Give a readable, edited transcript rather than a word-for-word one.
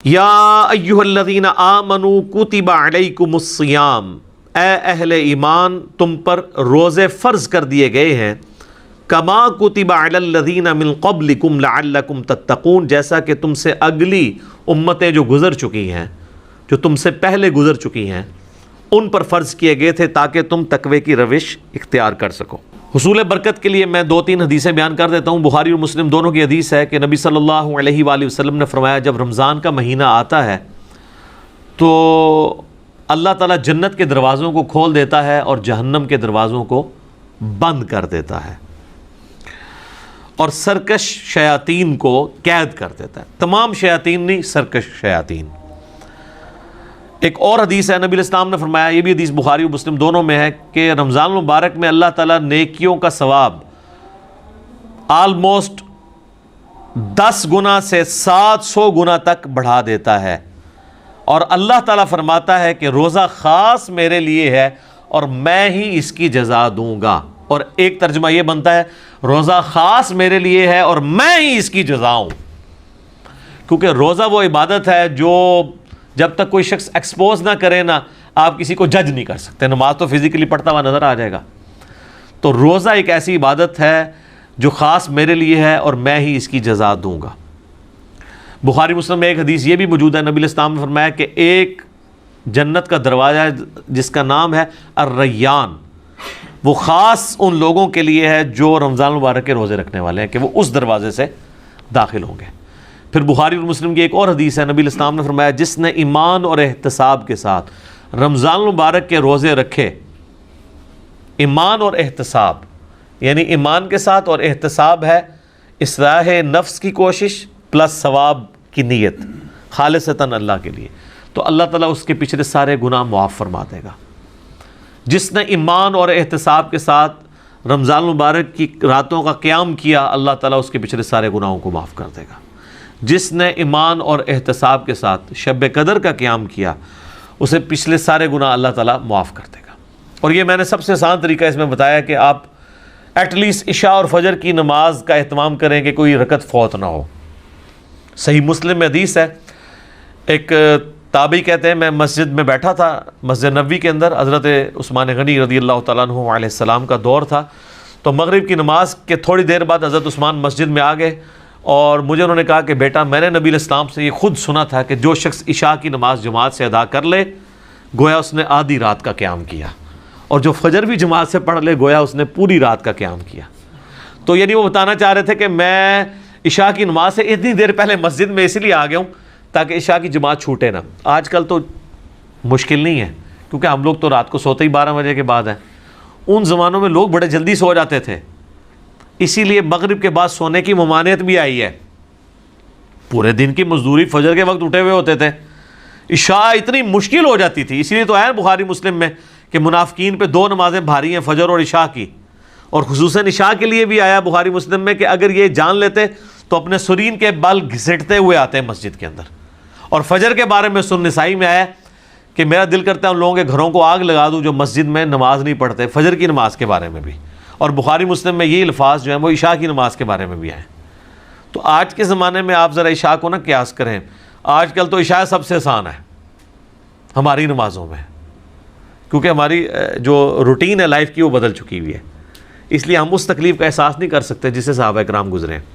یا ایھا الذین آمنوا کتب علیکم الصیام، اے اہل ایمان تم پر روزے فرض کر دیے گئے ہیں، کما کتب علی الذین من قبلکم لعلکم تتقون، جیسا کہ تم سے اگلی امتیں جو گزر چکی ہیں، جو تم سے پہلے گزر چکی ہیں، ان پر فرض کیے گئے تھے تاکہ تم تقوی کی روش اختیار کر سکو۔ حصول برکت کے لیے میں 2-3 حدیثیں بیان کر دیتا ہوں۔ بخاری اور مسلم دونوں کی حدیث ہے کہ نبی صلی اللہ علیہ وآلہ وسلم نے فرمایا جب رمضان کا مہینہ آتا ہے تو اللہ تعالیٰ جنت کے دروازوں کو کھول دیتا ہے اور جہنم کے دروازوں کو بند کر دیتا ہے، اور سرکش شیاطین کو قید کر دیتا ہے۔ تمام شیاطین نہیں، سرکش شیاطین۔ ایک اور حدیث ہے، نبی علیہ السلام نے فرمایا، یہ بھی حدیث بخاری و مسلم دونوں میں ہے، کہ رمضان المبارک میں اللہ تعالیٰ نیکیوں کا ثواب آلموسٹ 10 گنا سے 700 گنا تک بڑھا دیتا ہے، اور اللہ تعالیٰ فرماتا ہے کہ روزہ خاص میرے لیے ہے اور میں ہی اس کی جزا دوں گا۔ اور ایک ترجمہ یہ بنتا ہے روزہ خاص میرے لیے ہے اور میں ہی اس کی جزا ہوں، کیونکہ روزہ وہ عبادت ہے جو جب تک کوئی شخص ایکسپوز نہ کرے نا، آپ کسی کو جج نہیں کر سکتے۔ نماز تو فزیکلی پڑھتا ہوا نظر آ جائے گا، تو روزہ ایک ایسی عبادت ہے جو خاص میرے لیے ہے اور میں ہی اس کی جزا دوں گا۔ بخاری مسلم میں ایک حدیث یہ بھی موجود ہے، نبی علیہ السلام نے فرمایا کہ ایک جنت کا دروازہ ہے جس کا نام ہے الریان، وہ خاص ان لوگوں کے لیے ہے جو رمضان المبارک کے روزے رکھنے والے ہیں، کہ وہ اس دروازے سے داخل ہوں گے۔ پھر بخاری اور مسلم کی ایک اور حدیث ہے، نبی علیہ السلام نے فرمایا جس نے ایمان اور احتساب کے ساتھ رمضان المبارک کے روزے رکھے، ایمان اور احتساب یعنی ایمان کے ساتھ اور احتساب ہے اصلاح نفس کی کوشش پلس ثواب کی نیت خالصتاً اللہ کے لیے، تو اللہ تعالیٰ اس کے پچھلے سارے گناہ معاف فرما دے گا۔ جس نے ایمان اور احتساب کے ساتھ رمضان المبارک کی راتوں کا قیام کیا، اللہ تعالیٰ اس کے پچھلے سارے گناہوں کو معاف کر دے گا۔ جس نے ایمان اور احتساب کے ساتھ شب قدر کا قیام کیا، اسے پچھلے سارے گناہ اللہ تعالیٰ معاف کر دے گا۔ اور یہ میں نے سب سے آسان طریقہ اس میں بتایا کہ آپ ایٹ لیسٹ عشاء اور فجر کی نماز کا اہتمام کریں کہ کوئی رکعت فوت نہ ہو۔ صحیح مسلم میں حدیث ہے، ایک تابعی کہتے ہیں میں مسجد میں بیٹھا تھا، مسجد نبوی کے اندر، حضرت عثمان غنی رضی اللہ تعالیٰ عنہ علیہ السلام کا دور تھا، تو مغرب کی نماز کے تھوڑی دیر بعد حضرت عثمان مسجد میں آ گئے، اور مجھے انہوں نے کہا کہ بیٹا میں نے نبی علیہ السلام سے یہ خود سنا تھا کہ جو شخص عشاء کی نماز جماعت سے ادا کر لے گویا اس نے آدھی رات کا قیام کیا، اور جو فجر بھی جماعت سے پڑھ لے گویا اس نے پوری رات کا قیام کیا۔ تو یعنی وہ بتانا چاہ رہے تھے کہ میں عشاء کی نماز سے اتنی دیر پہلے مسجد میں اس لیے آ گیا ہوں تاکہ عشاء کی جماعت چھوٹے نہ۔ آج کل تو مشکل نہیں ہے کیونکہ ہم لوگ تو رات کو سوتے ہی 12 بجے کے بعد ہیں، ان زمانوں میں لوگ بڑے جلدی سو جاتے تھے، اسی لیے مغرب کے بعد سونے کی ممانعت بھی آئی ہے۔ پورے دن کی مزدوری فجر کے وقت اٹھے ہوئے ہوتے تھے، عشاء اتنی مشکل ہو جاتی تھی، اسی لیے تو ہے بخاری مسلم میں کہ منافقین پہ 2 نمازیں بھاری ہیں، فجر اور عشاء کی، اور خصوصاً عشاء کے لیے بھی آیا بخاری مسلم میں کہ اگر یہ جان لیتے تو اپنے سرین کے بل گھسیٹتے ہوئے آتے ہیں مسجد کے اندر۔ اور فجر کے بارے میں سنن نسائی میں آیا کہ میرا دل کرتا ہے ان لوگوں کے گھروں کو آگ لگا دوں جو مسجد میں نماز نہیں پڑھتے، فجر کی نماز کے بارے میں بھی، اور بخاری مسلم میں یہ الفاظ جو ہیں وہ عشاء کی نماز کے بارے میں بھی آئے۔ تو آج کے زمانے میں آپ ذرا عشاء کو نہ قیاس کریں، آج کل تو عشاء سب سے آسان ہے ہماری نمازوں میں، کیونکہ ہماری جو روٹین ہے لائف کی وہ بدل چکی ہوئی ہے، اس لیے ہم اس تکلیف کا احساس نہیں کر سکتے جس سے صحابہ کرام گزرے ہیں۔